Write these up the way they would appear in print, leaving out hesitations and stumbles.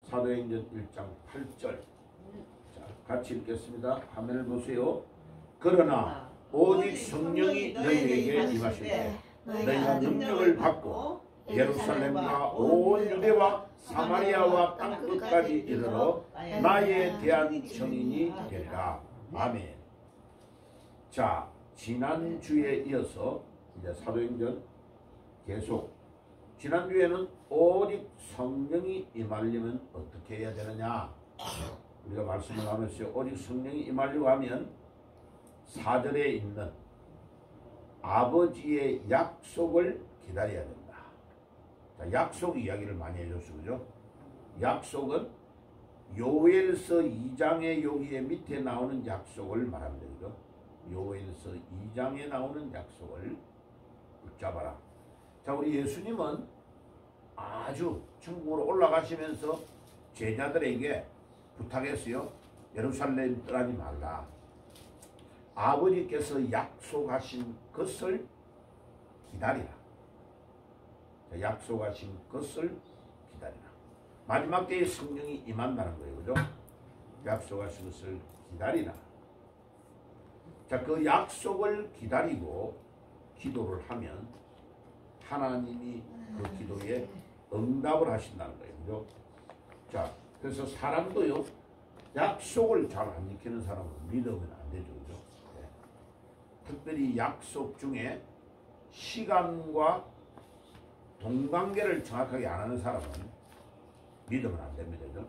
사도행전 1장 8절. 자, 같이 읽겠습니다. 화면을 보세요. 그러나 오직 성령이 너희에게 임하실 때 너희가 능력을 받고 예루살렘과 온 유대와 사마리아와 땅끝까지 이르러 나에 대한 증인이 되리라. 아멘. 자, 지난주에 이어서 이제 사도행전 계속, 지난주에는 오직 성령이 임하려면 어떻게 해야 되느냐 우리가 말씀을 나눴어요. 오직 성령이 임하려고 하면 4절에 있는 아버지의 약속을 기다려야 된다. 자, 약속 이야기를 많이 해줬어, 그죠? 약속은 요엘서 2장의 여기에 밑에 나오는 약속을 말합니다, 그죠? 요엘서 2장에 나오는 약속을 붙잡아라. 자, 우리 예수님은 아주 천국으로 올라가시면서 제자들에게 부탁했어요. 예루살렘 떠나지 말라. 아버지께서 약속하신 것을 기다리라. 자, 약속하신 것을 기다리라. 마지막 때에 성령이 임한다는 거예요, 그죠? 약속하신 것을 기다리라. 자, 그 약속을 기다리고 기도를 하면 하나님이 그 기도에 응답을 하신다는 거예요, 그죠? 자, 그래서 사람도요, 약속을 잘 안 지키는 사람은 믿으면 안 되죠, 그죠? 네. 특별히 약속 중에 시간과 동관계를 정확하게 안 하는 사람은 믿으면 안 됩니다, 그죠?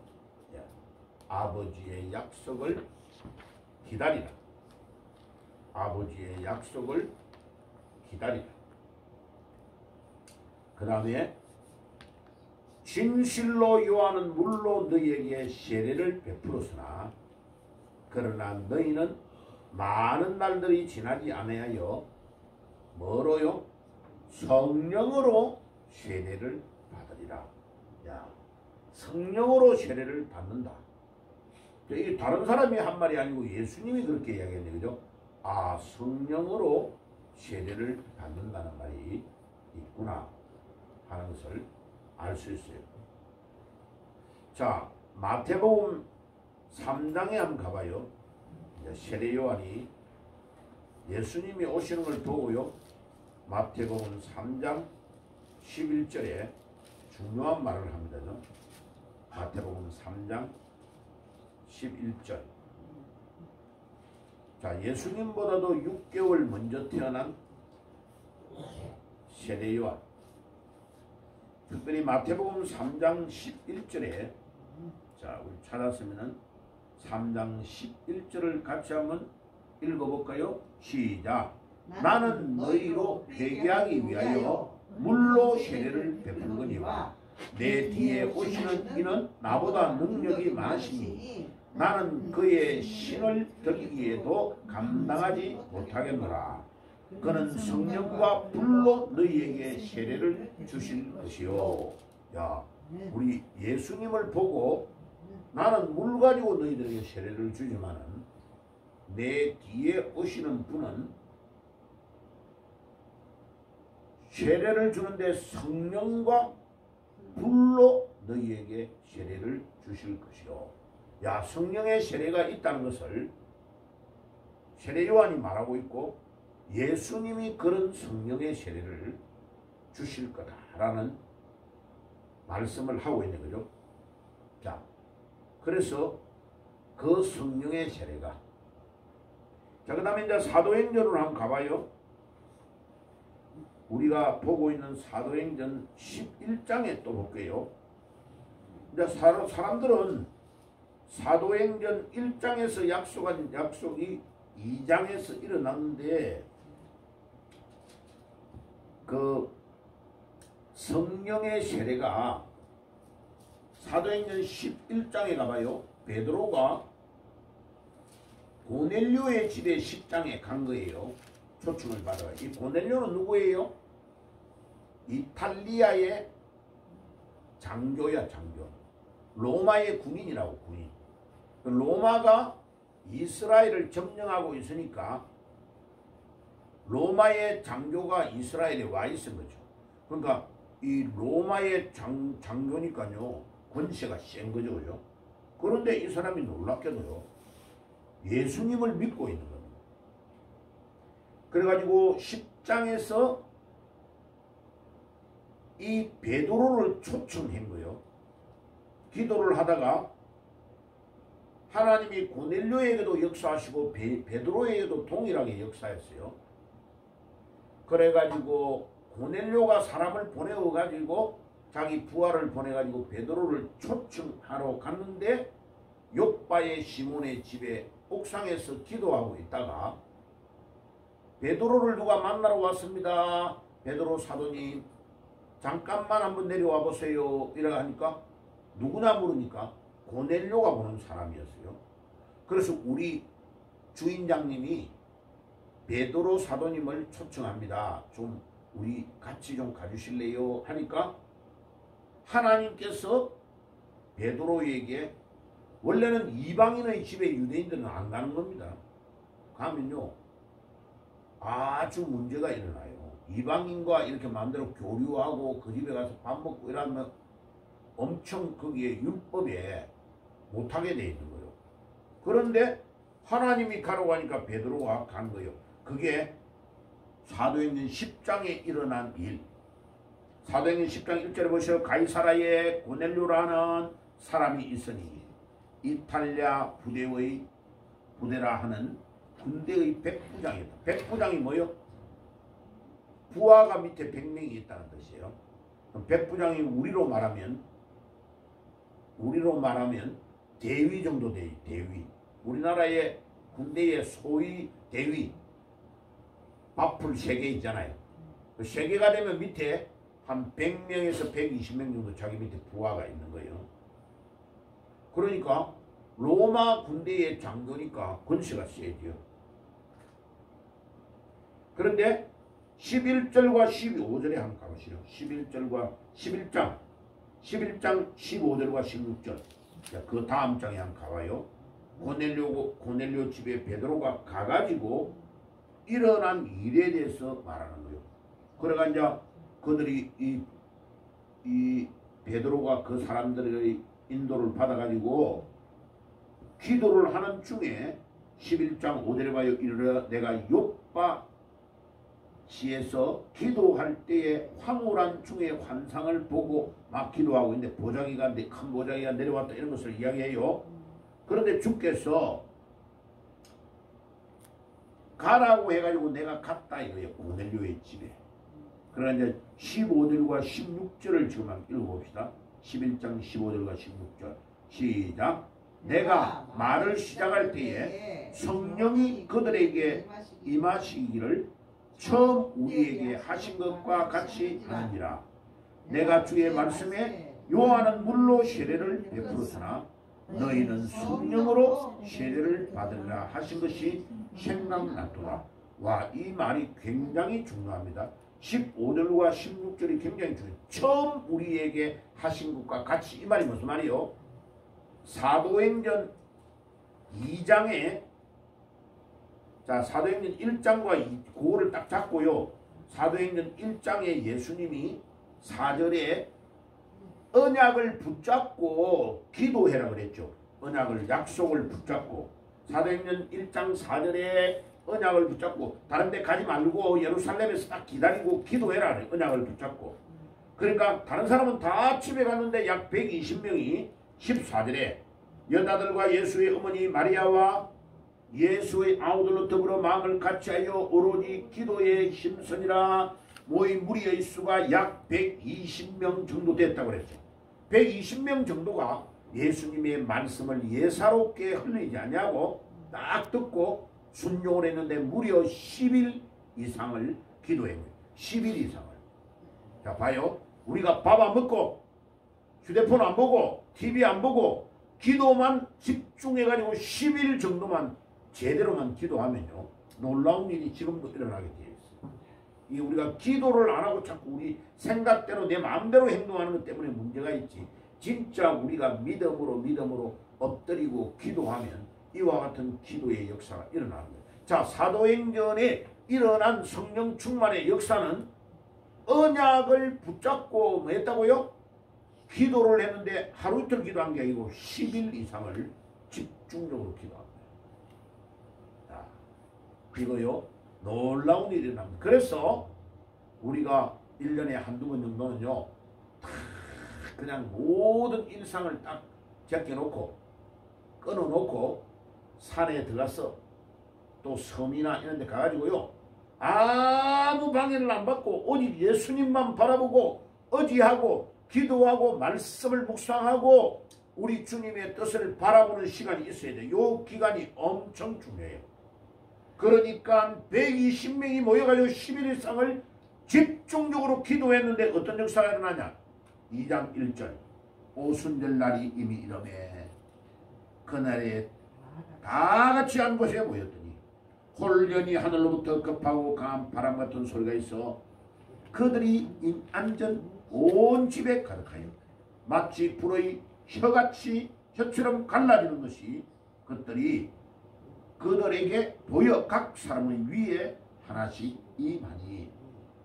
네. 아버지의 약속을 기다리라. 아버지의 약속을 기다리라. 그 다음에 진실로 요한은 물로 너희에게 세례를 베풀었으나 그러나 너희는 많은 날들이 지나지 아니하여 뭐로요? 성령으로 세례를 받으리라. 야, 성령으로 세례를 받는다. 이게 다른 사람이 한 말이 아니고 예수님이 그렇게 이야기했네, 그죠? 아, 성령으로 세례를 받는다는 말이 있구나 하는 것을 알 수 있어요. 자, 마태복음 3장에 한번 가봐요. 세례 요한이 예수님이 오시는 걸 보고요, 마태복음 3장 11절에 중요한 말을 합니다. 마태복음 3장 11절. 자, 예수님보다도 6개월 먼저 태어난 세례 요한. 특별히 마태복음 3장 11절에, 자, 우리 찾았으면은 3장 11절을 같이 한번 읽어볼까요? 시작. 나는 너희로 회개하기 위하여 물로 세례를 베풀거니와 내 뒤에 오시는 이는 나보다 능력이 많으시니 나는 그의 신을 들기에도 감당하지 못하겠노라. 그는 성령과 불로 너희에게 세례를 주실 것이요. 야, 우리 예수님을 보고 나는 물 가지고 너희들에게 세례를 주지만은 내 뒤에 오시는 분은 세례를 주는데 성령과 불로 너희에게 세례를 주실 것이요. 야, 성령의 세례가 있다는 것을 세례 요한이 말하고 있고 예수님이 그런 성령의 세례를 주실 거다라는 말씀을 하고 있는 거죠. 자, 그래서 그 성령의 세례가, 자, 그 다음에 이제 사도행전으로 한번 가봐요. 우리가 보고 있는 사도행전 11장에 또 볼게요. 이제 사람들은 사도행전 1장에서 약속한 약속이 2장에서 일어났는데 그 성령의 세례가 사도행전 11장에 가봐요. 베드로가 고넬료의 집에 10장에 간 거예요. 초청을 받아요. 이 고넬료는 누구예요? 이탈리아의 장교야, 장교. 로마의 군인이라고, 군인. 로마가 이스라엘을 점령하고 있으니까 로마의 장교가 이스라엘에 와 있은 거죠. 그러니까 이 로마의 장교니까요, 권세가 센 거죠. 그죠? 그런데 이 사람이 놀랍게도요. 예수님을 믿고 있는 겁니다. 그래가지고 10장에서 이 베드로를 초청한 거예요. 기도를 하다가 하나님이 고넬료에게도 역사하시고 베드로에게도 동일하게 역사했어요. 그래가지고 고넬료가 사람을 보내어가지고 자기 부하를 보내가지고 베드로를 초청하러 갔는데 욥바의 시몬의 집에 옥상에서 기도하고 있다가 베드로를 누가 만나러 왔습니다. 베드로 사도님 잠깐만 한번 내려와 보세요. 이래 하니까 누구나 모르니까 고넬료가 보는 사람이었어요. 그래서 우리 주인장님이 베드로 사도님을 초청합니다. 좀 우리 같이 좀 가주실래요? 하니까 하나님께서 베드로에게 원래는 이방인의 집에 유대인들은 안 가는 겁니다. 가면요 아주 문제가 일어나요. 이방인과 이렇게 마음대로 교류하고 그 집에 가서 밥 먹고 이러면 엄청 거기에 율법에 못하게 돼 있는 거예요. 그런데 하나님이 가라고 하니까 베드로가 간 거예요. 그게 사도행전 10장에 일어난 일. 사도행전 10장 1절에 보시면 가이사라에 고넬료라는 사람이 있으니 이탈리아 부대라 하는 군대의 백부장이다. 백부장이 뭐요? 부하가 밑에 100명이 있다는 뜻이에요. 백부장이 우리로 말하면 대위 정도 돼요. 대위. 우리나라의 군대의 소위 대위. 밥풀 3개 있잖아요. 그 3개가 되면 밑에 한 100명에서 120명 정도 자기 밑에 부하가 있는 거예요. 그러니까 로마 군대의 장교니까 권세가 세죠. 그런데 11절과 15절에 한번 가보시죠. 11장 15절과 16절. 자, 그 다음 장에 한번 가봐요. 고넬료 집에 베드로가 가가지고 일어난 일에 대해서 말하는 거예요. 그래가 이제 그들이 이 베드로가 그 사람들의 인도를 받아가지고 기도를 하는 중에 11장 5절에 봐요. 이르러 내가 욥바 시에서 기도할 때에 황홀한 중에 환상을 보고 막 기도하고 있는데 보자기가 큰 보자기가 내려왔다 이런 것을 이야기해요. 그런데 주께서 가라고 해가지고 내가 갔다 이거예요. 고넬료의 집에. 그러나 이제 15절과 16절을 지금 한번 읽어봅시다. 11장 15절과 16절 시작. 내가 말을 시작할 때에 성령이 그들에게 임하시기를 처음 우리에게 하신 것과 같이 하느니라. 내가 주의 말씀에 요한은 물로 세례를 베풀었으나 너희는 성령으로 세례를 받으리라 하신 것이 생각났도다. 와, 이 말이 굉장히 중요합니다. 15절과 16절이 굉장히 중요해요. 처음 우리에게 하신 것과 같이. 이 말이 무슨 말이요? 사도행전 2장에 자, 사도행전 1장과 9를 딱 잡고요. 사도행전 1장에 예수님이 4절에 언약을 붙잡고 기도해라 그랬죠. 언약을, 약속을 붙잡고. 사도행전 1장 4절에 언약을 붙잡고 다른 데 가지 말고 예루살렘에서 딱 기다리고 기도해라. 언약을 붙잡고. 그러니까 다른 사람은 다 집에 갔는데 약 120명이 14절에 여자들과 예수의 어머니 마리아와 예수의 아우들로 더불어 마음을 같이하여 오로지 기도에 힘쓰니라. 모인 무리의 수가 약 120명 정도 됐다고 그랬죠. 120명 정도가 예수님의 말씀을 예사롭게 흘리지 않냐고 딱 듣고 순종을 했는데 무려 10일 이상을 기도했어요. 10일 이상을. 자, 봐요. 우리가 밥 안 먹고 휴대폰 안 보고 TV 안 보고 기도만 집중해가지고 10일 정도만 제대로만 기도하면요, 놀라운 일이 지금도 일어나게 되어 있어요. 이 우리가 기도를 안 하고 자꾸 우리 생각대로 내 마음대로 행동하는 것 때문에 문제가 있지. 진짜 우리가 믿음으로 엎드리고 기도하면 이와 같은 기도의 역사가 일어나는 거예요. 자, 사도행전에 일어난 성령 충만의 역사는 언약을 붙잡고 뭐 했다고요? 기도를 했는데 하루 이틀 기도한 게 아니고 10일 이상을 집중적으로 기도합니다. 자, 이거요 놀라운 일이 납니다. 그래서 우리가 1년에 한두 번 정도는요 그냥 모든 일상을 딱 제껴놓고 끊어놓고 산에 들어가서 또 섬이나 이런 데 가가지고요 아무 방해를 안 받고 오직 예수님만 바라보고 의지하고 기도하고 말씀을 묵상하고 우리 주님의 뜻을 바라보는 시간이 있어야 돼요. 이 기간이 엄청 중요해요. 그러니까 120명이 모여가지고 10일 이상을 집중적으로 기도했는데 어떤 역사가 일어나냐. 2장 1절 오순절 날이 이미 이르매 그날에 다 같이 한 곳에 모였더니 홀연히 하늘로부터 급하고 강한 바람 같은 소리가 있어 그들이 앉은 온 집에 가득하여 마치 불의 혀처럼 갈라지는 것이 그들에게 보여 각 사람의 위에 하나씩 임하니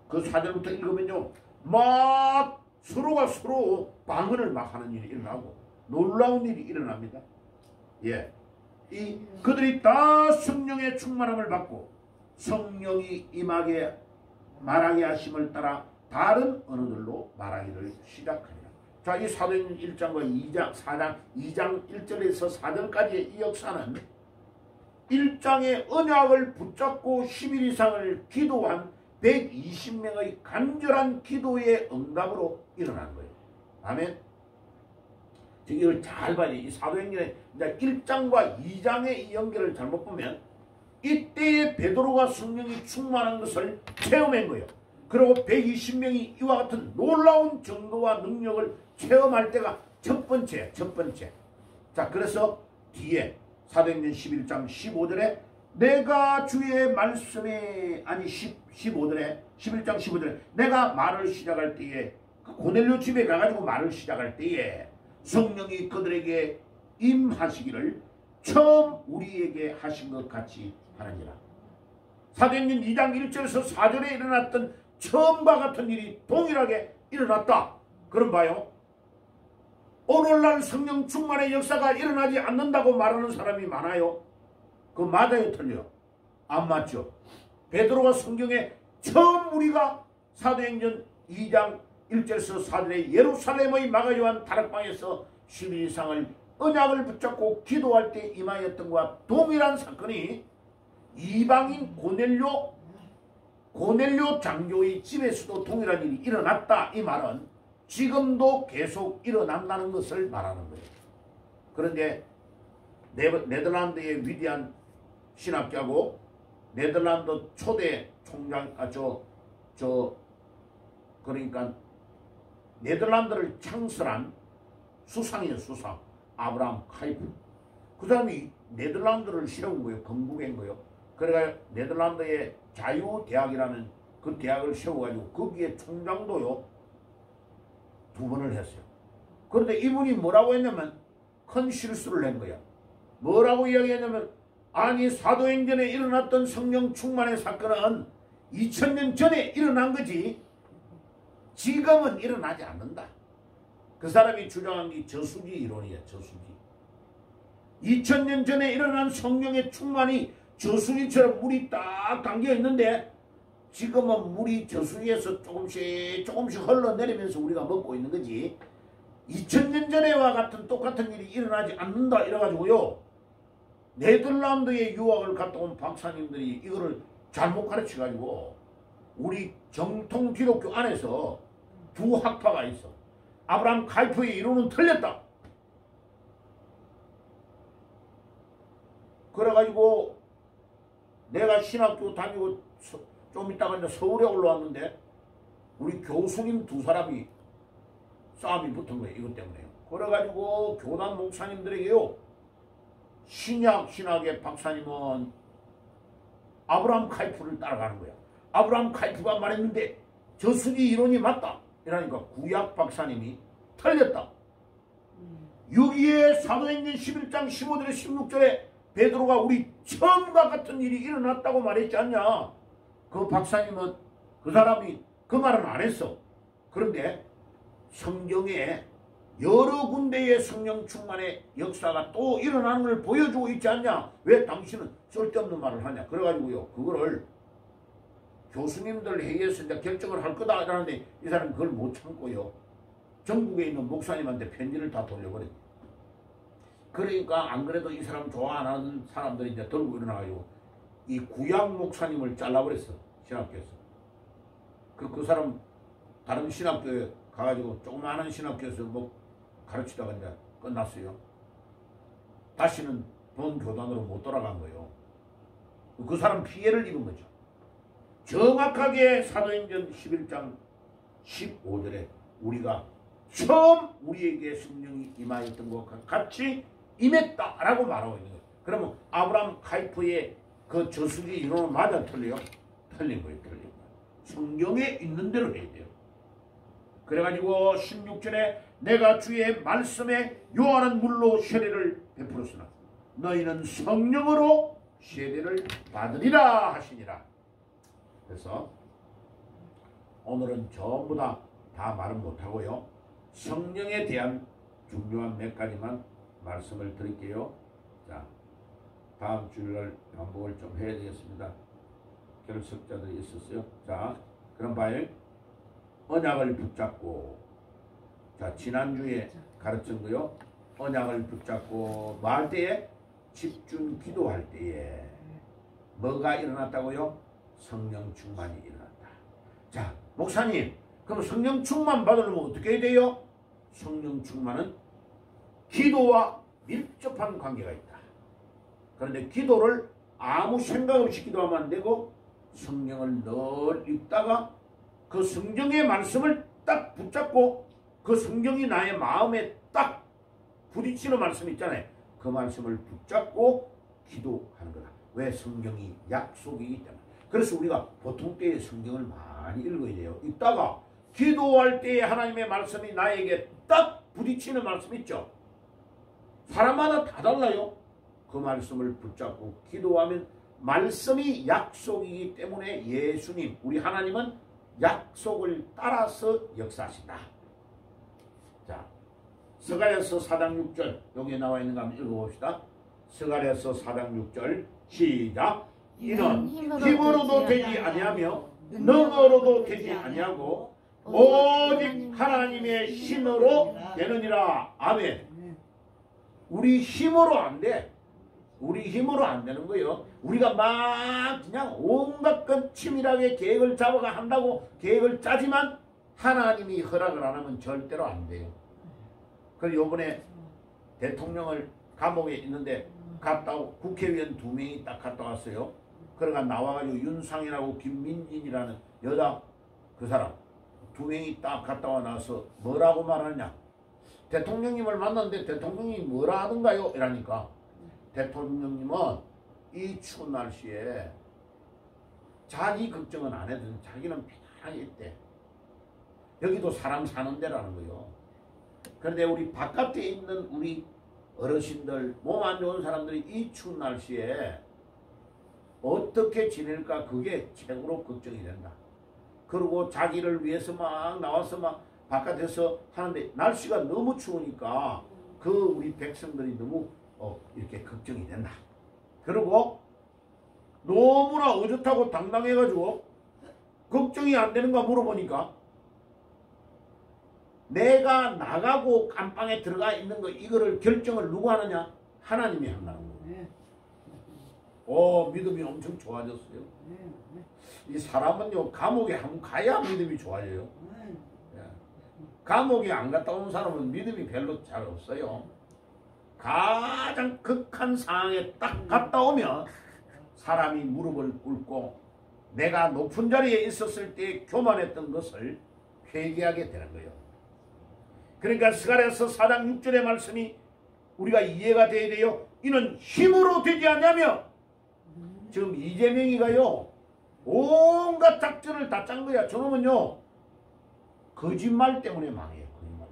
그 4절부터 읽으면요 막 서로가 서로 방언을 막 하는 일이 일어나고 놀라운 일이 일어납니다. 예, 그들이 다 성령의 충만함을 받고 성령이 임하게 말하게 하심을 따라 다른 언어들로 말하기를 시작하니라. 자, 이 사도행전 1장과 2장 1절에서 4절까지의 이 역사는 1장의 언약을 붙잡고 10일 이상을 기도한 120명의 간절한 기도의 응답으로 일어난 거예요. 아멘. 이걸 잘 봐야 돼요. 이 사도행전의 1장과 2장의 이 연결을 잘못 보면 이때에 베드로가 성령이 충만한 것을 체험한 거예요. 그리고 120명이 이와 같은 놀라운 정도와 능력을 체험할 때가 첫 번째. 자, 그래서 뒤에 사도행전 11장 15절에 내가 주의 말씀에 11장 15절에 내가 말을 시작할 때에 고넬료 집에 가가지고 말을 시작할 때에 성령이 그들에게 임하시기를 처음 우리에게 하신 것 같이 하느니라. 사도행전 2장 1절에서 4절에 일어났던 처음과 같은 일이 동일하게 일어났다. 그럼 봐요. 오늘날 성령 충만의 역사가 일어나지 않는다고 말하는 사람이 많아요. 그거 맞아요, 틀려요? 안 맞죠? 베드로가 성경에 처음 우리가 사도행전 2장 1절에서 4절에 예루살렘의 마가요한 다락방에서 10일 이상을 언약을 붙잡고 기도할 때 임하였던 것과 동일한 사건이 이방인 고넬료 장교의 집에서도 동일한 일이 일어났다. 이 말은 지금도 계속 일어난다는 것을 말하는 거예요. 그런데 네덜란드의 위대한 신학자고 네덜란드 초대 총장 그러니까 네덜란드를 창설한 수상이에요. 수상 아브라함 카이프. 그 사람이 네덜란드를 세운 거예요. 건국한 거예요. 그래가 네덜란드의 자유대학이라는 그 대학을 세워가지고 거기에 총장도요 2번을 했어요. 그런데 이분이 뭐라고 했냐면 큰 실수를 한 거야. 뭐라고 이야기했냐면 아니 사도행전에 일어났던 성령 충만의 사건은 2000년 전에 일어난 거지 지금은 일어나지 않는다. 그 사람이 주장한 게 저수지 이론이야. 저수지. 2000년 전에 일어난 성령의 충만이 저수지처럼 물이 딱 담겨 있는데 지금은 물이 저수지에서 조금씩 흘러내리면서 우리가 먹고 있는 거지 2000년 전에와 같은 똑같은 일이 일어나지 않는다 이래가지고요 네덜란드의 유학을 갔다 온 박사님들이 이거를 잘못 가르쳐가지고 우리 정통 기독교 안에서 두 학파가 있어. 아브라함 칼프의 이론은 틀렸다. 그래가지고 내가 신학교 다니고 좀 있다가 이제 서울에 올라왔는데 우리 교수님 2사람이 싸움이 붙은 거예요. 이것 때문에요. 그래가지고 교단 목사님들에게요. 신학의 박사님은 아브라함 칼프를 따라가는 거야. 아브라함 칼프가 말했는데 저수지 이론이 맞다. 이러니까 구약 박사님이 틀렸다. 여기에 사도행전 11장 15절에 16절에 베드로가 우리 처음과 같은 일이 일어났다고 말했지 않냐. 그 박사님은 그 사람이 그 말은 안 했어. 그런데 성경에 여러 군데의 성령 충만의 역사가 또 일어나는 걸 보여주고 있지 않냐? 왜 당신은 쓸데없는 말을 하냐? 그래가지고요, 그거를 교수님들 회의에서 이제 결정을 할 거다 라는데 이 사람은 그걸 못 참고요, 전국에 있는 목사님한테 편지를 다 돌려버렸죠. 그러니까 안 그래도 이 사람 좋아 안 하는 사람들이 이제 들고 일어나가지고 이 구약 목사님을 잘라버렸어, 신학교에서. 그 사람 다른 신학교에 가가지고 조그마한 신학교에서 뭐 가르치다가 이제 끝났어요. 다시는 본 교단으로 못 돌아간 거예요. 그 사람 피해를 입은 거죠. 정확하게 사도행전 11장 15절에 우리가 처음 우리에게 성령이 임하였던 것과 같이 임했다라고 말하고 있는 거예요. 그러면 아브라함 카이프의 그 저수지 이론은 맞아 틀려요? 틀린 거예요. 틀린 거예요. 성경에 있는 대로 해야 돼요. 그래가지고 16절에 내가 주의 말씀에 요한은 물로 세례를 베풀었으나 너희는 성령으로 세례를 받으리라 하시니라. 그래서 오늘은 전부 다 말은 못하고요, 성령에 대한 중요한 몇 가지만 말씀을 드릴게요. 자, 다음 주일날 반복을 좀 해야 되겠습니다. 결석자들이 있었어요. 자, 그럼 봐요. 언약을 붙잡고, 자, 지난주에 가르친 거요. 언약을 붙잡고 뭐 할 때에? 집중 기도할 때에 뭐가 일어났다고요? 성령 충만이 일어났다. 자, 목사님, 그럼 성령 충만 받으려면 어떻게 해야 돼요? 성령 충만은 기도와 밀접한 관계가 있다. 그런데 기도를 아무 생각 없이 기도하면 안 되고 성령을 늘 읽다가 그 성경의 말씀을 딱 붙잡고 그 성경이 나의 마음에 딱 부딪히는 말씀 있잖아요. 그 말씀을 붙잡고 기도하는 거다. 왜? 성경이 약속이기 때문에. 그래서 우리가 보통 때에 성경을 많이 읽어야 돼요. 읽다가 기도할 때에 하나님의 말씀이 나에게 딱 부딪히는 말씀 있죠. 사람마다 다 달라요. 그 말씀을 붙잡고 기도하면 말씀이 약속이기 때문에 예수님, 우리 하나님은 약속을 따라서 역사하신다. 자, 스가랴서 4장 6절 여기에 나와 있는 거 한번 읽어봅시다. 스가랴서 4장 6절 시작. 이는 힘으로도 되지 아니하며 능으로도 되지 아니하고 오직 하나님의 신으로 되느니라. 아멘. 우리 힘으로 안 돼. 우리 힘으로 안 되는 거예요. 우리가 막 그냥 온갖 건 치밀하게 계획을 잡아가 한다고 계획을 짜지만 하나님이 허락을 안 하면 절대로 안 돼요. 그리고 요번에 대통령을 감옥에 있는데 갔다 국회의원 2명이 딱 갔다 왔어요. 그러니까 나와가지고 윤상현하고 김민진이라는 여자 그 사람 2명이 딱 갔다 와 나서 뭐라고 말하냐. 대통령님을 만났는데 대통령이 뭐라 하던가요? 이러니까 대통령님은 이 추운 날씨에 자기 걱정은 안 해도 자기는 편하게 있대. 여기도 사람 사는 데라는 거요. 그런데 우리 바깥에 있는 우리 어르신들, 몸 안 좋은 사람들이 이 추운 날씨에 어떻게 지낼까 그게 최고로 걱정이 된다. 그리고 자기를 위해서 막 나와서 막 바깥에서 하는데 날씨가 너무 추우니까 그 우리 백성들이 너무 이렇게 걱정이 된다. 그리고 너무나 어젓하고 당당해가지고 걱정이 안 되는가 물어보니까 내가 나가고 감방에 들어가 있는 거 이거를 결정을 누가 하느냐? 하나님이 한다는 거예요. 믿음이 엄청 좋아졌어요. 이 사람은요 감옥에 한번 가야 믿음이 좋아져요. 감옥에 안 갔다 온 사람은 믿음이 별로 잘 없어요. 가장 극한 상황에 딱 갔다 오면 사람이 무릎을 꿇고 내가 높은 자리에 있었을 때 교만했던 것을 회개하게 되는 거예요. 그러니까 스가랴서 4장 6절의 말씀이 우리가 이해가 돼야 돼요. 이는 힘으로 되지 않냐며. 지금 이재명이가요 온갖 작전을 다 짠 거야. 저놈은요 거짓말 때문에 망해요. 거짓말.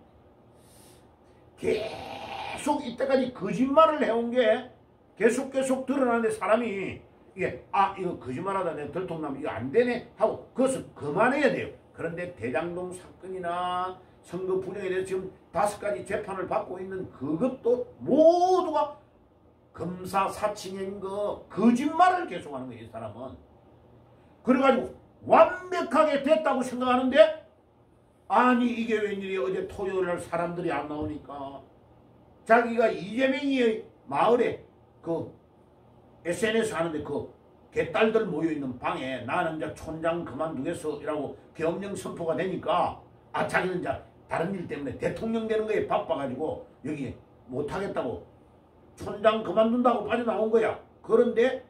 계속 이때까지 거짓말을 해온 게 계속 드러나는데 사람이 이게 이거 거짓말하다 내가 들통나면 이거 안 되네 하고 그것을 그만해야 돼요. 그런데 대장동 사건이나 선거 부정에 대해서 지금 5가지 재판을 받고 있는 그것도 모두가 검사 사칭인 거 거짓말을 계속하는 거예요. 이 사람은. 그래가지고 완벽하게 됐다고 생각하는데 아니 이게 웬일이야. 어제 토요일날 사람들이 안 나오니까 자기가 이재명이 마을에 그 SNS 하는데 그 개딸들 모여있는 방에 나는 이제 촌장 그만두겠어 이라고 계엄령 선포가 되니까 아 자기는 이제 다른 일 때문에 대통령 되는 거에 바빠가지고 여기 못하겠다고 촌장 그만둔다고 빠져나온 거야. 그런데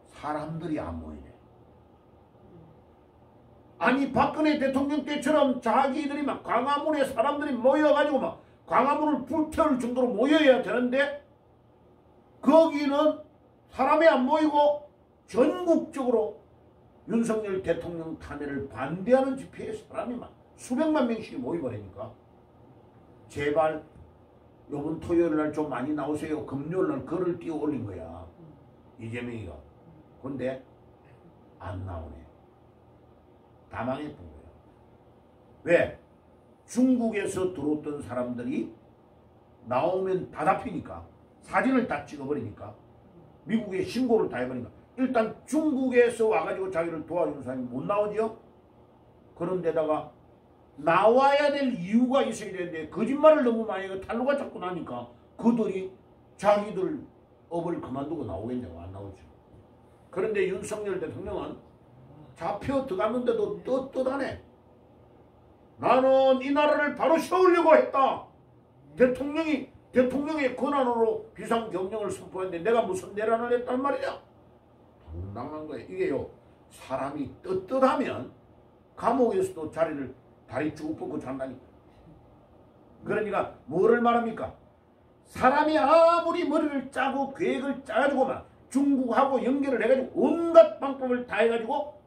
사람들이 안 모이네. 아니 박근혜 대통령 때처럼 자기들이 막 광화문에 사람들이 모여가지고 막 광화문을 불태울 정도로 모여야 되는데 거기는 사람이 안 모이고 전국적으로 윤석열 대통령 탄핵을 반대하는 집회에 사람이 막 수백만 명씩이 모여버리니까 제발 요번 토요일날 좀 많이 나오세요. 금요일날 글을 띄워 올린 거야. 이재명이가. 근데 안 나오네. 다 망해본 거야. 왜? 중국에서 들어왔던 사람들이 나오면 다 잡히니까 사진을 다 찍어버리니까 미국에 신고를 다 해버리니까 일단 중국에서 와가지고 자기를 도와주는 사람이 못 나오죠. 그런데다가 나와야 될 이유가 있어야 되는데 거짓말을 너무 많이 해서 탈로가 자꾸 나니까 그들이 자기들 업을 그만두고 나오겠냐고 안 나오죠. 그런데 윤석열 대통령은 잡혀 들어갔는데도 떳떳하네. 나는 이 나라를 바로 세우려고 했다. 대통령의 권한으로 비상경영을 선포했는데 내가 무슨 내란을 했단 말이야. 당당한 거예요. 이게요. 사람이 떳떳하면 감옥에서도 다리 쭉 뻗고 잔다니까. 그러니까 뭐를 말합니까? 사람이 아무리 머리를 짜고 계획을 짜가지고 막 중국하고 연결을 해가지고 온갖 방법을 다 해가지고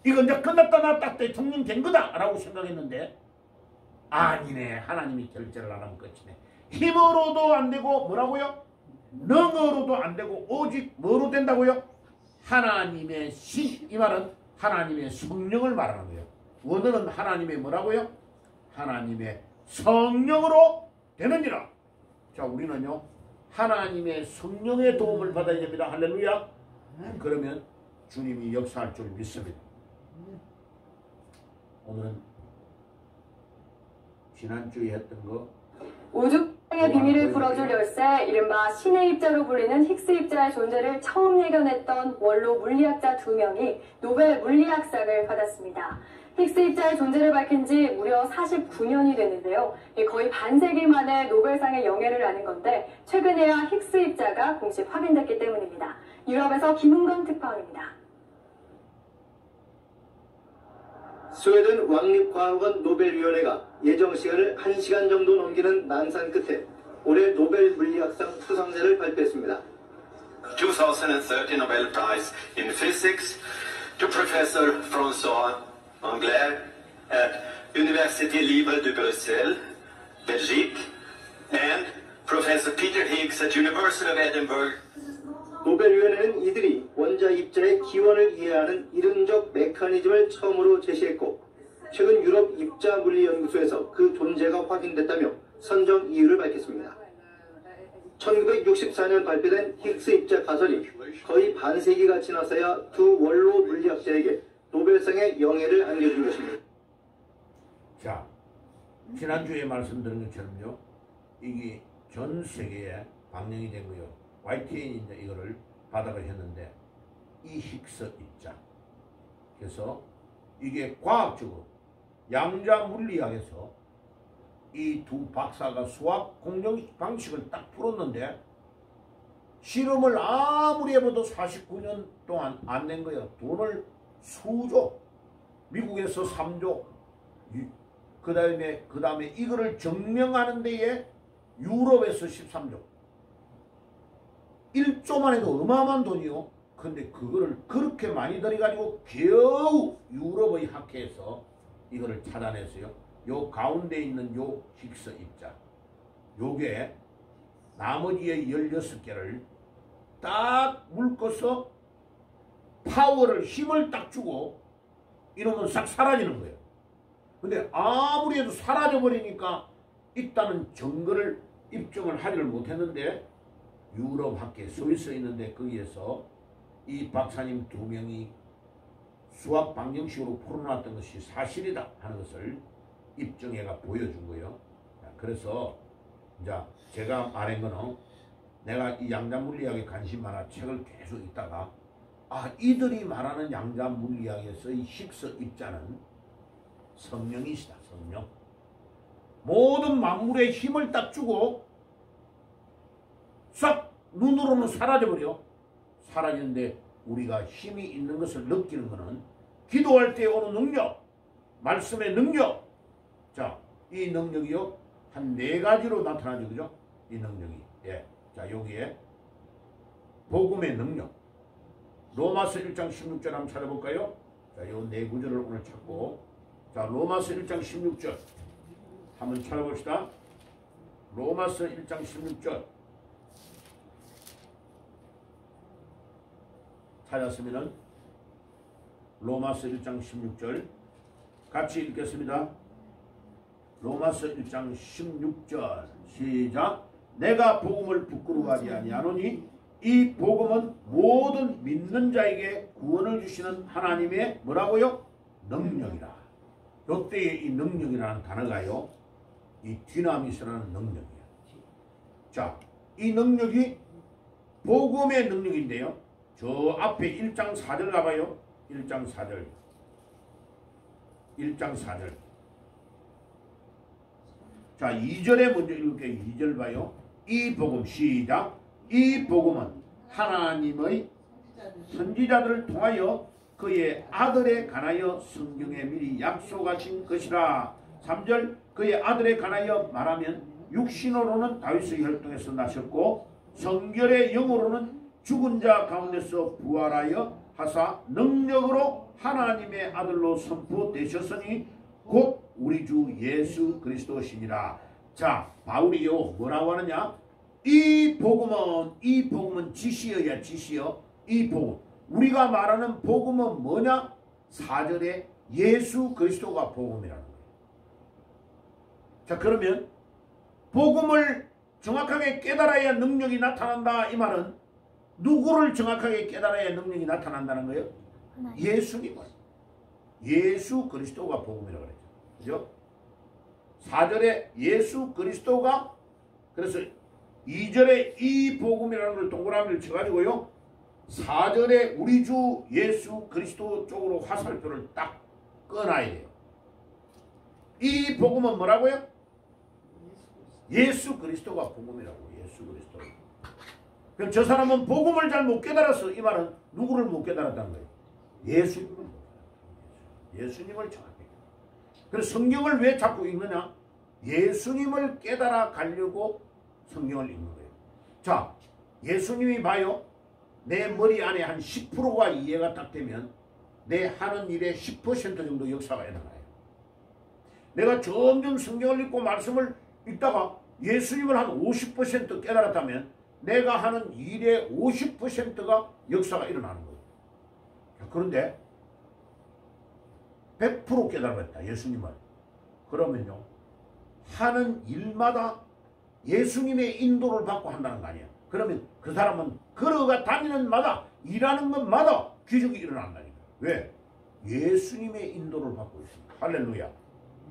이거 이제 끝났다 나 대통령 된 거다 라고 생각했는데 아니네. 하나님이 결제를 안 하면 끝이네. 힘으로도 안 되고 뭐라고요? 능으로도 안 되고 오직 뭐로 된다고요? 하나님의 신. 이 말은 하나님의 성령을 말하는 거예요. 원어는 하나님의 뭐라고요? 하나님의 성령으로 되느니라. 자, 우리는요 하나님의 성령의 도움을 받아야 됩니다. 할렐루야. 그러면 주님이 역사할 줄 믿습니다. 오늘은 지난주에 했던 거 우주의 비밀을 풀어줄 열쇠, 이른바 신의 입자로 불리는 힉스 입자의 존재를 처음 예견했던 원로 물리학자 2명이 노벨 물리학상을 받았습니다. 힉스 입자의 존재를 밝힌 지 무려 49년이 됐는데요. 거의 반세기 만에 노벨상의 영예를 아는 건데 최근에야 힉스 입자가 공식 확인됐기 때문입니다. 유럽에서 김은건 특파원입니다. 스웨덴 왕립과학원 노벨위원회가 예정 시간을 1시간 정도 넘기는 난상 끝에 올해 노벨 물리학상 수상자를 발표했습니다. 2030 Nobel Prize in Physics to Professor François Englert at Université Libre de Bruxelles, Belgique, and Professor Peter Higgs at University of Edinburgh. 노벨위원회는 이들이 원자 입자의 기원을 이해하는 이론적 메커니즘을 처음으로 제시했고 최근 유럽 입자 물리 연구소에서 그 존재가 확인됐다며 선정 이유를 밝혔습니다. 1964년 발표된 힉스 입자 가설이 거의 반세기가 지나서야 두 원로 물리학자에게 노벨상의 영예를 안겨준 것입니다. 자, 지난주에 말씀드린 것처럼요. 이게 전 세계에 방영이 된 거예요. YTN이 이제 이거를 받아가 했는데 이 힉스 입자. 그래서 이게 과학적으로 양자 물리학에서 이 두 박사가 수학 공정 방식을 딱 풀었는데 실험을 아무리 해봐도 49년 동안 안 낸 거예요. 돈을 수조, 미국에서 3조, 그 다음에 이거를 증명하는 데에 유럽에서 13조. 1조만 해도 어마어마한 돈이요. 근데 그거를 그렇게 많이 들여가지고 겨우 유럽의 학회에서 이거를 찾아냈어요. 요 가운데 있는 요 힉스 입자. 요게 나머지의 16개를 딱 묶어서 파워를 힘을 딱 주고 이러면 싹 사라지는 거예요. 근데 아무리 해도 사라져버리니까 있다는 증거를 입증을 하지를 못했는데 유럽 학계 스위스에 있는데 거기에서 이 박사님 2명이 수학 방정식으로 풀어놨던 것이 사실이다 하는 것을 입증해가 보여준 거예요. 그래서 이제 제가 말한 거는 내가 이 양자물리학에 관심 많아 책을 계속 읽다가 이들이 말하는 양자물리학에서의 힉스 입자는 성령이시다. 성령. 모든 만물에 힘을 딱 주고 싹 눈으로는 사라져버려. 사라지는데 우리가 힘이 있는 것을 느끼는 것은 기도할 때 오는 능력, 말씀의 능력. 자, 이 능력이요 한 4가지로 나타나죠. 그죠? 이 능력이. 예. 자, 여기에 복음의 능력. 로마서 1장 16절 한번 찾아볼까요? 자, 요 4구절을 오늘 찾고, 자, 로마서 1장 16절 한번 찾아봅시다. 로마서 1장 16절 찾았으면은 로마서 1장 16절 같이 읽겠습니다. 로마서 1장 16절 시작. 내가 복음을 부끄러워하지 아니하노니 이 복음은 모든 믿는 자에게 구원을 주시는 하나님의 뭐라고요? 능력이라. 이때에 이 능력이라는 단어가요 이 디나미스라는 능력이에요. 자, 이 능력이 복음의 능력인데요, 저 앞에 1장 4절 가봐요. 1장 4절 1장 4절. 자, 2절에 먼저 읽을게요. 2절 봐요. 이 복음 시작. 이 복음은 하나님의 선지자들을 통하여 그의 아들에 관하여 성경에 미리 약속하신 것이라. 3절. 그의 아들에 관하여 말하면 육신으로는 다윗의 혈통에서 나셨고 성결의 영으로는 죽은 자 가운데서 부활하여 하사 능력으로 하나님의 아들로 선포되셨으니 곧 우리 주 예수 그리스도시니라. 자, 바울이요 뭐라고 하느냐? 이 복음은 지시어야 지시어. 이 복음, 우리가 말하는 복음은 뭐냐? 4절에 예수 그리스도가 복음이라는 거예요. 자, 그러면 복음을 정확하게 깨달아야 능력이 나타난다 이 말은 누구를 정확하게 깨달아야 능력이 나타난다는 거예요? 예수님을. 예수 그리스도가 복음이라고 그랬죠. 그죠? 4절에 예수 그리스도가, 그래서 2절에 이 복음이라는 걸 동그라미를 쳐가지고요 4절에 우리 주 예수 그리스도 쪽으로 화살표를 딱 꺼놔야 돼요. 이 복음은 뭐라고요? 예수 그리스도가 복음이라고. 예수 그리스도. 그럼 저 사람은 복음을 잘 못 깨달았어. 이 말은 누구를 못 깨달았다는 거예요? 예수님을 정확히. 그래서 성경을 왜 자꾸 읽느냐? 예수님을 깨달아 가려고 성경을 읽는 거예요. 자, 예수님이 봐요. 내 머리 안에 한 10%가 이해가 딱 되면 내 하는 일의 10% 정도 역사가 일어나요. 내가 점점 성경을 읽고 말씀을 읽다가 예수님을 한 50% 깨달았다면 내가 하는 일의 50%가 역사가 일어나는 거예요. 그런데 100% 깨달았다 예수님을. 그러면요 하는 일마다 예수님의 인도를 받고 한다는 거 아니에요. 그러면 그 사람은 걸어가 다니는 마다 일하는 것마다 기적이 일어난다니까. 왜? 예수님의 인도를 받고 있습니다. 할렐루야.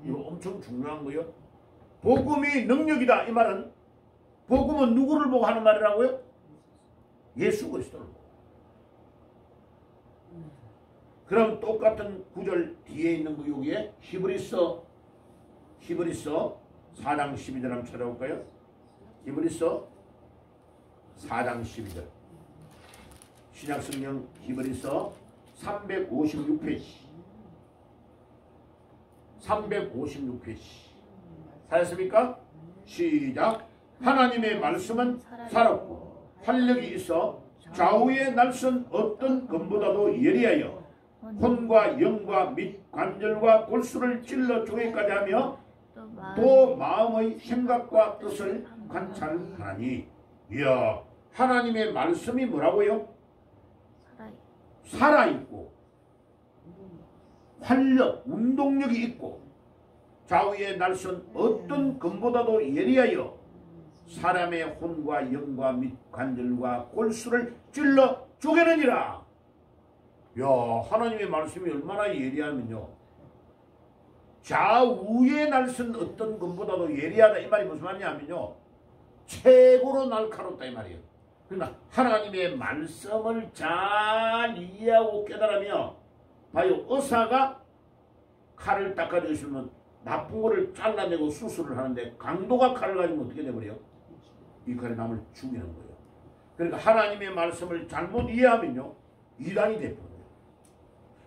이거 엄청 중요한 거예요. 복음이 능력이다 이 말은 복음은 누구를 보고 하는 말이라고요? 예수 그리스도를 보고. 그럼 똑같은 구절 뒤에 있는 거 여기에 히브리서 4장 12절 한번 찾아볼까요? 히브리서 4장 12절. 신약성경 히브리서 356페이지. 356페이지. 찾았습니까? 시작. 하나님의 말씀은 살았고 활력이 있어 좌우의 날선 어떤 검보다도 예리하여 혼과 영과 및 관절과 골수를 찔러 쪼개까지 하며 또 마음의 생각과 뜻을 관찰하니. 이야, 하나님의 말씀이 뭐라고요? 살아있고 활력, 운동력이 있고 좌우의 날선 어떤 금보다도 예리하여 사람의 혼과 영과 및 관절과 골수를 찔러 쪼개느니라. 야, 하나님의 말씀이 얼마나 예리하면요, 좌우의 날선 어떤 금보다도 예리하다, 이 말이 무슨 말이냐면요, 최고로 날카롭다 이 말이에요. 그러니까 하나님의 말씀을 잘 이해하고 깨달으며, 봐요, 의사가 칼을 딱 가지고 있으면 나쁜 거를 잘라내고 수술을 하는데, 강도가 칼을 가지고 어떻게 돼버려요? 이 칼이 남을 죽이는 거예요. 그러니까 하나님의 말씀을 잘못 이해하면요, 이단이 되는 거예요.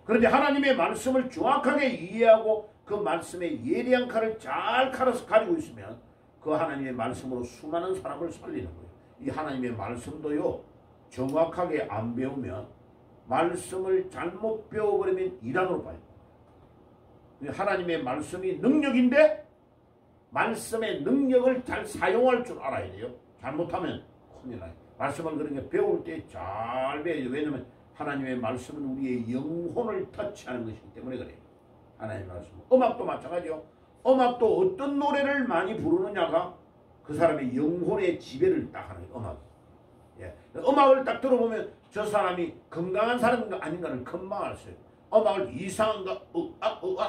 그런데 하나님의 말씀을 정확하게 이해하고 그 말씀의 예리한 칼을 잘 갈아서 가지고 있으면 그 하나님의 말씀으로 수많은 사람을 살리는 거예요. 이 하나님의 말씀도요, 정확하게 안 배우면, 말씀을 잘못 배워버리면 이단으로 빠져요. 하나님의 말씀이 능력인데 말씀의 능력을 잘 사용할 줄 알아야 돼요. 잘못하면 큰일 나요. 말씀을 그러니까 배울 때 잘 배워야 돼요. 왜냐하면 하나님의 말씀은 우리의 영혼을 터치하는 것이기 때문에 그래요. 하나님의 말씀. 음악도 마찬가지요. 음악도 어떤 노래를 많이 부르느냐가 그 사람의 영혼의 지배를 딱 하는 거예요. 음악. 예. 음악을 딱 들어보면 저 사람이 건강한 사람인가 아닌가를 금방 알 수 있어요. 음악을 이상한가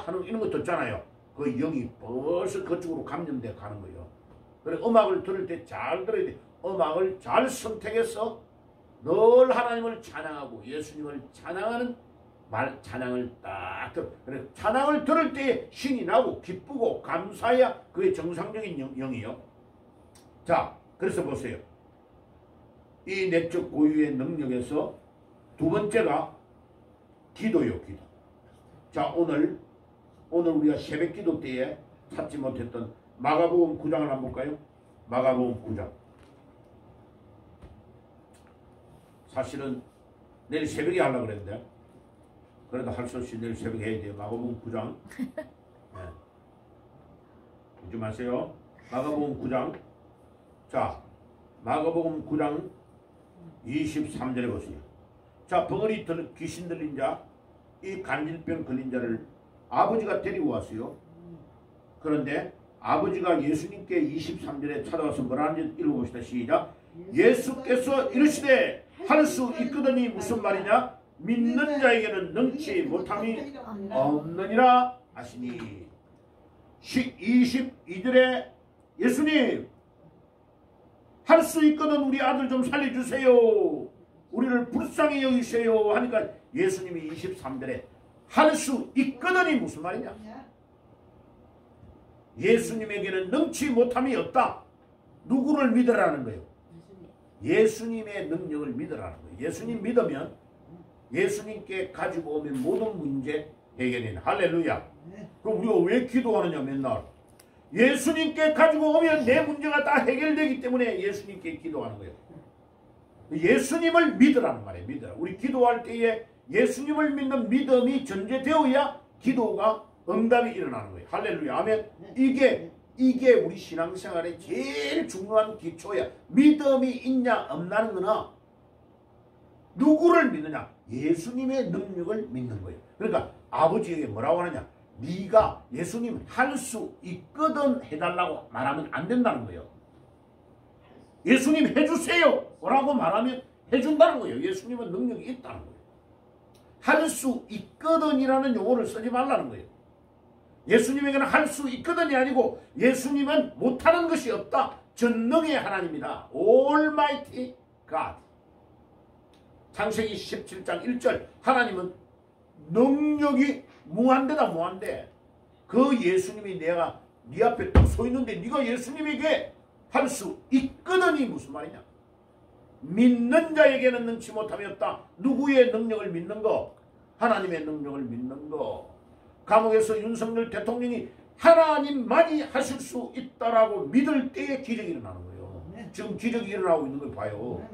하는 이런 거 듣잖아요. 그 영이 벌써 그쪽으로 감염돼 가는 거예요. 그래, 음악을 들을 때 잘 들어야 돼. 음악을 잘 선택해서 늘 하나님을 찬양하고 예수님을 찬양하는 찬양을 딱 들어. 그래, 찬양을 들을 때 신이 나고 기쁘고 감사해야 그게 정상적인 영이요. 자, 그래서 보세요. 이 내적 고유의 능력에서 두 번째가 기도요, 기도. 자, 오늘 우리가 새벽 기도 때에 찾지 못했던 마가복음 9장을 한번 볼까요? 마가복음 9장. 사실은 내일 새벽에 하려고 그랬는데, 그래도 할 수 없이 내일 새벽에 해야 돼요. 마가복음 9장. 네. 잊지 마세요. 마가복음 9장. 자, 마가복음 9장 23절에 보세요. 자, 벙어리 귀신 들린 자, 이 간질병 걸린 자를 아버지가 데리고 왔어요. 그런데 아버지가 예수님께 23절에 찾아와서 뭐라 하는지 읽어봅시다. 시작. 예수께서 이르시되 할 수 있거든이 무슨 말이냐? 믿는 자에게는 능치 못함이 없느니라 하시니. 22절에 예수님 할 수 있거든 우리 아들 좀 살려주세요. 우리를 불쌍히 여기세요 하니까 예수님이 23절에 할 수 있거든이 무슨 말이냐? 예수님에게는 능치 못함이 없다. 누구를 믿으라는 거예요? 예수님의 능력을 믿으라는 거예요. 예수님 믿으면 예수님께 가지고 오면 모든 문제 해결이네. 할렐루야. 그럼 우리가 왜 기도하느냐 맨날? 예수님께 가지고 오면 내 문제가 다 해결되기 때문에 예수님께 기도하는 거예요. 예수님을 믿으라는 말이에요. 믿으라. 우리 기도할 때에 예수님을 믿는 믿음이 전제되어야 기도가 응답이 일어나는 거예요. 할렐루야. 아멘. 이게 우리 신앙생활의 제일 중요한 기초야. 믿음이 있냐 없냐는 거나 누구를 믿느냐? 예수님의 능력을 믿는 거예요. 그러니까 아버지에게 뭐라고 하느냐? 네가 예수님 할 수 있거든 해달라고 말하면 안 된다는 거예요. 예수님 해주세요 라고 말하면 해준다는 거예요. 예수님은 능력이 있다는 거예요. 할 수 있거든이라는 용어를 쓰지 말라는 거예요. 예수님에게는 할 수 있거든이 아니고 예수님은 못하는 것이 없다. 전능의 하나님이다. Almighty God. 창세기 17장 1절 하나님은 능력이 무한대다. 무한대. 그 예수님이 내가 네 앞에 딱 서 있는데 네가 예수님에게 할 수 있거든이 무슨 말이냐? 믿는 자에게는 능치 못함이 없다. 누구의 능력을 믿는 거? 하나님의 능력을 믿는 거. 감옥에서 윤석열 대통령이 하나님만이 하실 수 있다라고 믿을 때에 기적이 일어나는 거예요. 지금 기적이 일어나고 있는 걸 봐요.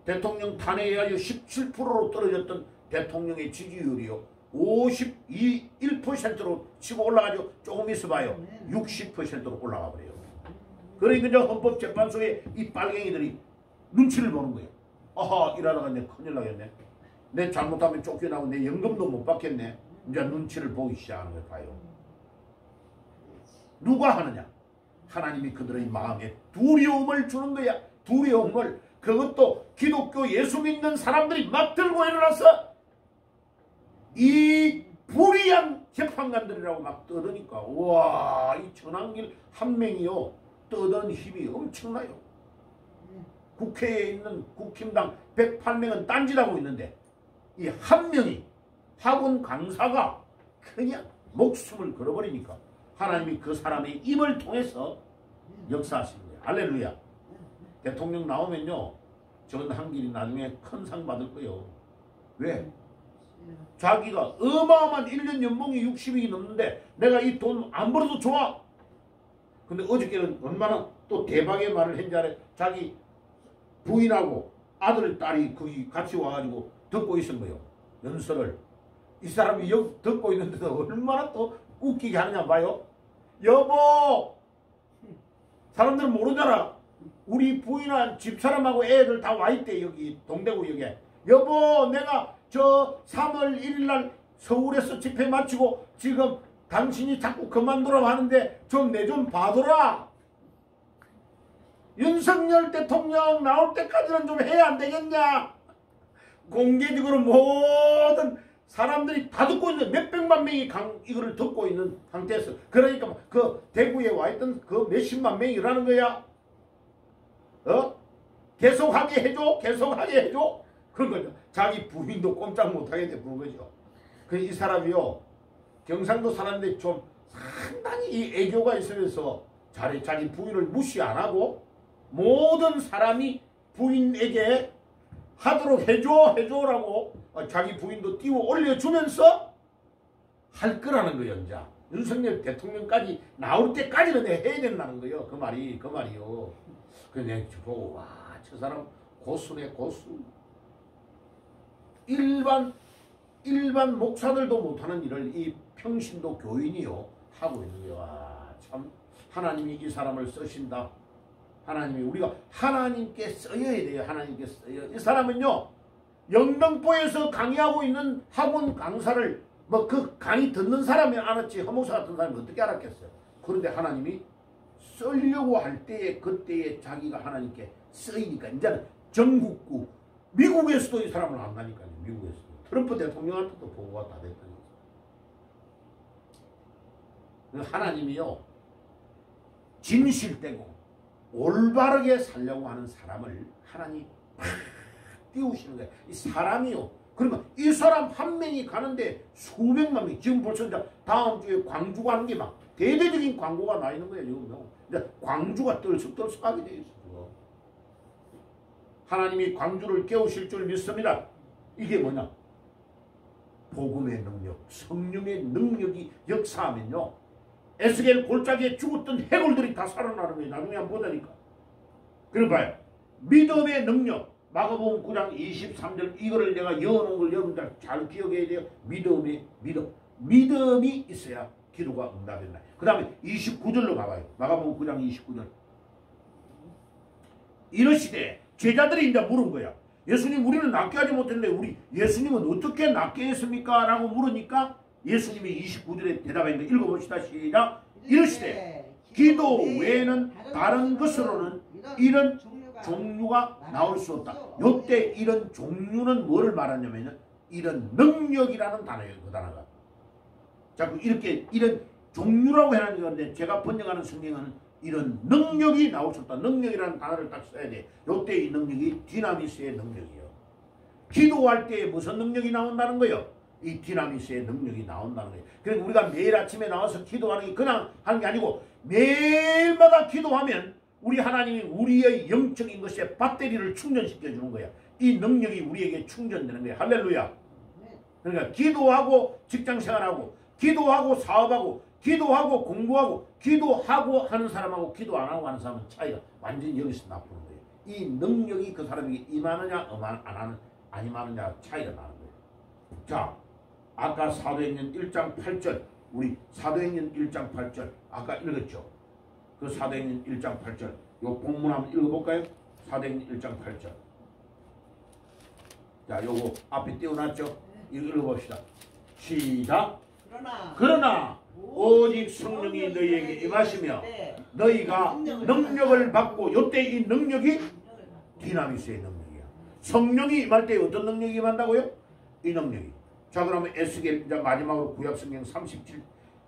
대통령 탄핵에 가지고 17%로 떨어졌던 대통령의 지지율이요 51%로 치고 올라가죠. 조금 있어봐요 60%로 올라가 버려요. 그러니까 이제 헌법재판소에 이 빨갱이들이 눈치를 보는 거예요. 아하, 일하다가 내 큰일 나겠네. 내 잘못하면 쫓겨나고 내 연금도 못 받겠네. 이제 눈치를 보기 시작하는 걸 봐요. 누가 하느냐? 하나님이 그들의 마음에 두려움을 주는 거야. 두려움을. 그것도 기독교 예수 믿는 사람들이 막 들고 일어나서 이 불의한 재판관들이라고 막 떠드니까 와, 이 전환길 한 명이요 떠든 힘이 엄청나요. 국회에 있는 국힘당 108명은 딴짓하고 있는데 이 한 명이 학원 강사가 그냥 목숨을 걸어버리니까 하나님이 그 사람의 입을 통해서 역사하시는 거예요. 할렐루야. 대통령 나오면요 전한길이 나중에 큰 상 받을 거예요. 왜? 자기가 어마어마한 1년 연봉이 60억이 넘는데 내가 이 돈 안 벌어도 좋아. 근데 어저께는 얼마나 또 대박의 말을 했는지 알아요? 자기 부인하고 아들 딸이 거기 같이 와가지고 듣고 있은 거예요. 연설을. 이 사람이 여기 듣고 있는데도 얼마나 또 웃기게 하느냐 봐요. 여보, 사람들은 모르잖아. 우리 부인한 집사람하고 애들 다 와있대. 여기 동대구역에. 여보, 내가 저 3월 1일날 서울에서 집회 마치고 지금 당신이 자꾸 그만두라고 하는데 좀 내 좀 봐둬라. 윤석열 대통령 나올 때까지는 좀 해야 안 되겠냐. 공개적으로 모든 사람들이 다 듣고 있는 몇백만 명이 이거를 듣고 있는 상태에서 그러니까 그 대구에 와 있던 그 몇십만 명이라는 거야. 계속하게 해줘. 계속하게 해줘. 그런 거죠. 자기 부인도 꼼짝 못하게 되는 거죠. 이 사람이요 경상도 사람인데 좀 상당히 이 애교가 있으면서 자기 부인을 무시 안 하고 모든 사람이 부인에게 하도록 해줘라고 자기 부인도 띄워 올려주면서 할 거라는 거예요. 이제 윤석열 대통령까지 나올 때까지는 해야 된다는 거예요. 그 말이요. 그래서 내가 보고 와, 저 사람 고수네 고수. 일반 목사들도 못하는 일을 이 평신도 교인이요 하고 있는 거예요. 와, 참 하나님이 이 사람을 쓰신다. 하나님이 우리가 하나님께 써야 돼요. 하나님께 써야. 이 사람은요 영등포에서 강의하고 있는 학원 강사를 뭐 그 강의 듣는 사람이 알았지 허목사 같은 사람이 어떻게 알았겠어요. 그런데 하나님이 쓰려고 할 때에 그때에 자기가 하나님께 쓰이니까 이제는 전국구 미국에서도 이 사람을 안다니까요. 미국에서도 트럼프 대통령한테도 보고가 다 됐다니까요. 하나님이요 진실되고 올바르게 살려고 하는 사람을 하나님이 팍 띄우시는 거예요. 이 사람이요. 그러면 이 사람 한 명이 가는데 수백만 명. 지금 벌써 이제 다음 주에 광주 가는 게 막 대대적인 광고가 나 있는 거예요. 지금 이제 광주가 떨썩떨썩하게 돼 있어요. 하나님이 광주를 깨우실 줄 믿습니다. 이게 뭐냐? 복음의 능력, 성령의 능력이 역사하면요. 에스겔 골짜기에 죽었던 해골들이 다 살아나는 거예요. 나중에 한번 보자니까. 그래 봐요. 믿음의 능력. 마가복음 9장 23절 이거를 내가 여놓은 걸 여러분들 잘 기억해야 돼요. 믿음이 있어야 기도가 응답된다. 그 다음에 29절로 가봐요. 마가복음 9장 29절. 이러시되 제자들이 이제 물은 거야. 예수님 우리는 낫게 하지 못했는데 우리 예수님은 어떻게 낫게 했습니까? 라고 물으니까 예수님이 29절에 대답했는데 읽어봅시다. 시작. 이러시되 기도 외에는 다른 것으로는 이런 종류가 나올 수 없다. 요때 이런 종류는 뭐를 말하냐면 이런 능력이라는 단어예요. 그 단어가. 자꾸 이렇게 이런 종류라고 해놨는 건데 제가 번역하는 성경은 이런 능력이 나올 수 없다. 능력이라는 단어를 딱 써야 돼. 요때 이 능력이 디나미스의 능력이에요. 기도할 때 무슨 능력이 나온다는 거예요? 이 디나미스의 능력이 나온다는 거예요. 그러니까 우리가 매일 아침에 나와서 기도하는 게 그냥 하는 게 아니고 매일마다 기도하면 우리 하나님이 우리의 영적인 것에 배터리를 충전시켜 주는 거야. 이 능력이 우리에게 충전되는 거야. 할렐루야. 그러니까 기도하고 직장생활하고 기도하고 사업하고 기도하고 공부하고 기도하고 하는 사람하고 기도 안 하고 하는 사람은 차이가 완전히 여기서 나쁘는 거예요. 이 능력이 그 사람에게 임하느냐 안 임하느냐 차이가 나는 거예요. 자, 아까 사도행전 1장 8절 우리 사도행전 1장 8절 아까 읽었죠. 그 사도행전 1장 8절 요 본문 한번 읽어볼까요? 사도행전 1장 8절. 자, 요거 앞에 띄워놨죠? 이거 읽어봅시다. 시작. 그러나 오직 성령이 너희에게 임하시며 너희가 능력을 받고 요때 이 능력이 디나미스의 능력이야. 성령이 임할 때 어떤 능력이 임한다고요? 이 능력이. 자, 그러면 에스겔 이제 마지막으로 구약성경 37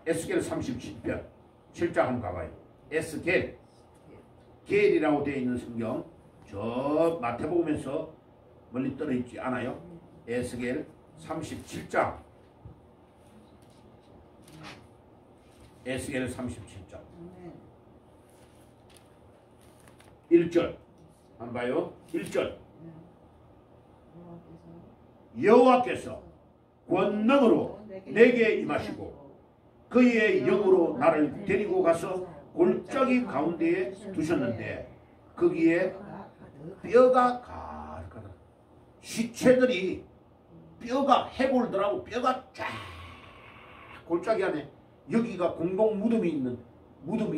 에스겔 37편 7장 한번 가봐요. 에스겔 겔이라고 되어 있는 성경 저 마태복음에서 멀리 떨어 있지 않아요? 에스겔 37장 에스겔 37장 1절 한번 봐요. 1절 여호와께서 권능으로 내게 임하시고 그의 영으로 나를 데리고 가서 골짜기 가운데에 두셨는데 거기에 뼈가 가득하다. 시체들이 뼈가 해골들하고 뼈가 쫙 골짜기 안에 여기가 공동 무덤이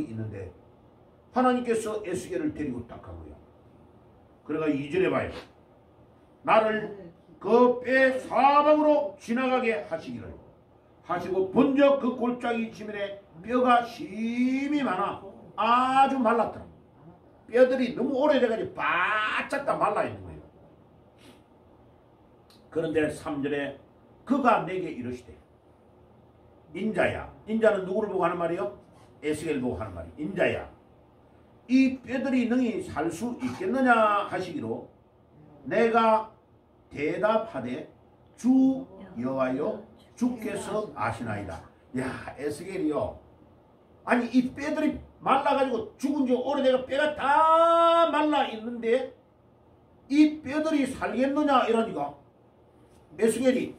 있는데 하나님께서 에스겔을 데리고 딱 간 거야. 그래가 2절에 봐요. 나를 그 뼈 사방으로 지나가게 하시기를 하시고 본적 그 골짜기 지면에 뼈가 심이 많아 아주 말랐더라. 뼈들이 너무 오래돼가지고 바짝 다 말라있는 거예요. 그런데 3절에 그가 내게 이르시되 인자야. 인자는 누구를 보고 하는 말이요? 에스겔 보고 하는 말이에요. 인자야. 이 뼈들이 능히 살 수 있겠느냐 하시기로 내가 대답하되 주 여호와여 주께서 아시나이다. 야, 에스겔이요. 아니 이 뼈들이 말라가지고 죽은 지 오래돼가 뼈가 다 말라 있는데 이 뼈들이 살겠느냐 이러니까 에스겔이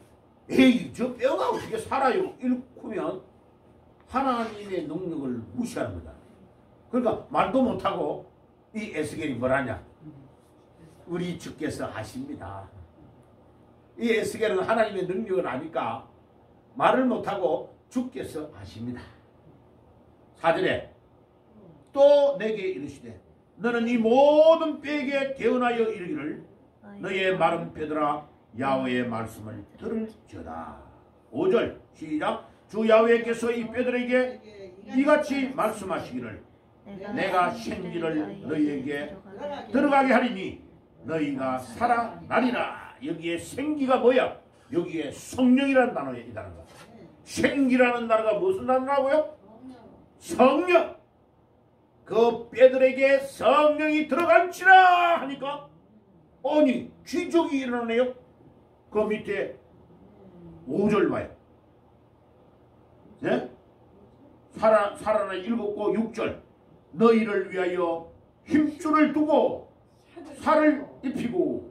에이 저 뼈가 어떻게 살아요? 이러면 하나님의 능력을 무시하는 거다. 그러니까 말도 못하고 이 에스겔이 뭐라냐? 우리 주께서 하십니다. 이 에스겔은 하나님의 능력을 아니까 말을 못하고 주께서 하십니다. 4절에 또 내게 이르시되 너는 이 모든 뼈에게 대언하여 이르기를 너의 마른 뼈들아 야훼의 말씀을 들을지어다. 5절 시작. 주 야훼께서 이 뼈들에게 이같이 말씀하시기를 내가 생기를 너희에게 들어가게 하리니 너희가 살아나리라. 여기에 생기가 뭐야? 여기에 성령이라는 단어에 있다는 거. 생기라는 단어가 무슨 단어라고요? 성령. 그 뼈들에게 성령이 들어갈지라 하니까 아니 기적이 일어나네요. 그 밑에 5절 봐요. 네? 살아나 읽었고 6절 너희를 위하여 힘줄을 두고 살을 입히고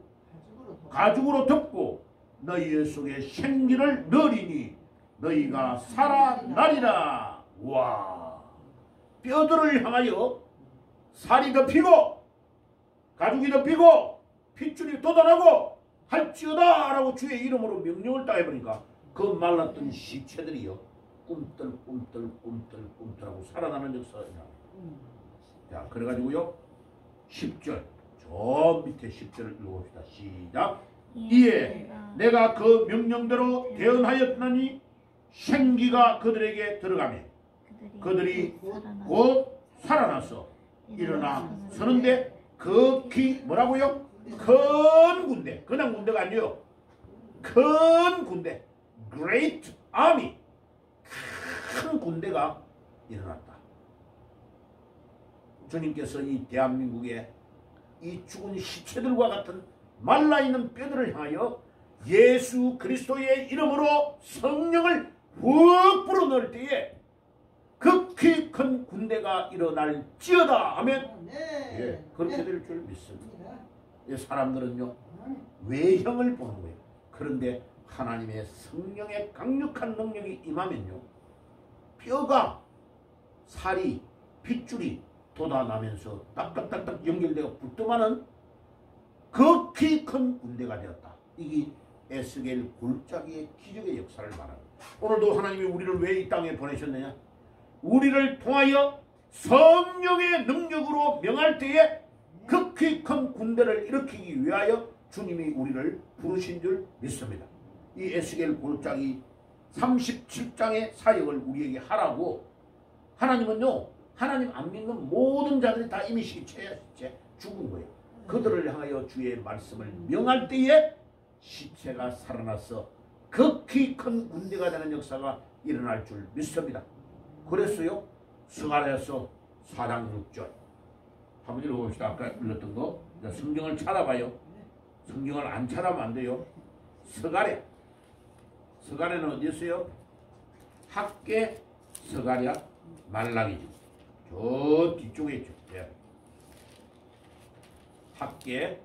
가죽으로 덮고 너희 속에 생기를 넣으리니 너희가 살아나리라. 와, 뼈들을 향하여 살이 덮이고 가죽이 덮이고 핏줄이 돋아나고 할지어다 라고 주의 이름으로 명령을 따해보니까 그 말랐던 시체들이요 꿈틀꿈틀하고 살아나는 역사가 일어납니다. 자, 그래가지고요 10절 저 밑에 10절을 읽어봅시다. 시작. 이에 내가 그 명령대로 대언하였나니 생기가 그들에게 들어가며 그들이 곧 살아나서 일어나 서는데 극히 뭐라고요? 큰 군대. 그냥 군대가 아니에요. 큰 군대. Great Army. 큰 군대가 일어났다. 주님께서 이 대한민국에 이 죽은 시체들과 같은 말라있는 뼈들을 향하여 예수 그리스도의 이름으로 성령을 훅 불어넣을 때에 극히 큰 군대가 일어날지어다 하면 예, 그렇게 될 줄 믿습니다. 사람들은요 외형을 보는 거예요. 그런데 하나님의 성령의 강력한 능력이 임하면요 뼈가 살이 핏줄이 돋아나면서 딱딱딱딱 연결되어 붙더만은 극히 큰 군대가 되었다. 이게 에스겔 골짜기의 기적의 역사를 말합니다. 오늘도 하나님이 우리를 왜 이 땅에 보내셨느냐? 우리를 통하여 성령의 능력으로 명할 때에 극히 큰 군대를 일으키기 위하여 주님이 우리를 부르신 줄 믿습니다. 이 에스겔 골짜기 37장의 사역을 우리에게 하라고. 하나님은요, 하나님 안 믿는 모든 자들이 다 이미 시체에 죽은 거예요. 그들을 향하여 주의 말씀을 명할 때에 시체가 살아나서 극히 큰 군대가 되는 역사가 일어날 줄 믿습니다. 그랬어요. 스가랴서 4장 6절 한번 읽어봅시다. 아까 읽었던 거. 성경을 찾아봐요. 성경을 안 찾아보면 안 돼요. 스가랴는 어디 있어요? 학계, 스가랴, 말라기죠. 저 뒤쪽에 있죠. 예. 학계,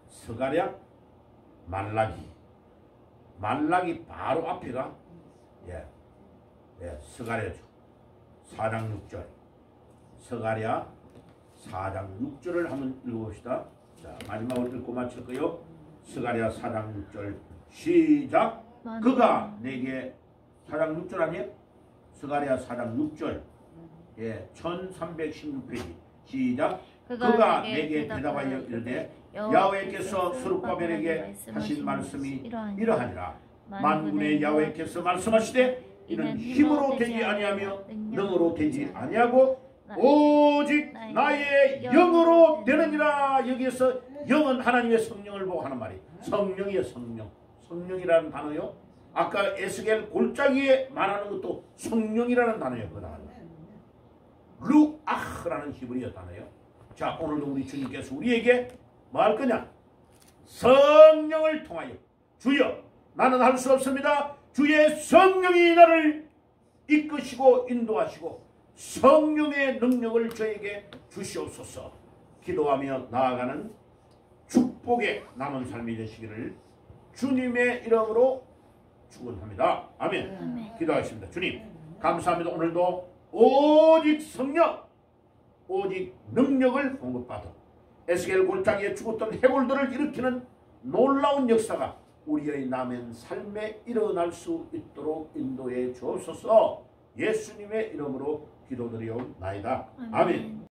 스가랴, 말라기 바로 앞에가 스가랴죠. 4장 6절. 스가랴 4장 6절을 한번 읽어봅시다. 자, 마지막으로 읽고 마칠 거요. 스가랴 4장 6절 시작. 그가 내게 4장 6절 아니에요? 스가랴 4장 6절 1316페이지 시작. 그가 내게 대답하여 이르되 야훼께서 스룹바벨에게 하신 말씀이 이러하니라. 만군의 야훼께서 말씀하시되 이는 힘으로 되지 아니하며 능으로 되지 아니하고 오직 나의 영으로 되느니라. 여기에서 영은 하나님의 성령을 보고 하는 말이 성령이에요. 성령이라는 단어요. 아까 에스겔 골짜기에 말하는 것도 성령이라는 단어예요. 그 단어 루아흐라는 히브리어 단어예요. 자, 오늘도 우리 주님께서 우리에게 뭐 할 거냐? 성령을 통하여 주여 나는 할 수 없습니다. 주의 성령이 나를 이끄시고 인도하시고 성령의 능력을 저에게 주시옵소서. 기도하며 나아가는 축복의 남은 삶이 되시기를 주님의 이름으로 축원합니다. 아멘. 기도하겠습니다. 주님 감사합니다. 오늘도 오직 성령, 오직 능력을 공급받아 에스겔 골짜기에 죽었던 해골들을 일으키는 놀라운 역사가 우리의 남은 삶에 일어날 수 있도록 인도해 주옵소서. 예수님의 이름으로 기도드리옵나이다. 아멘.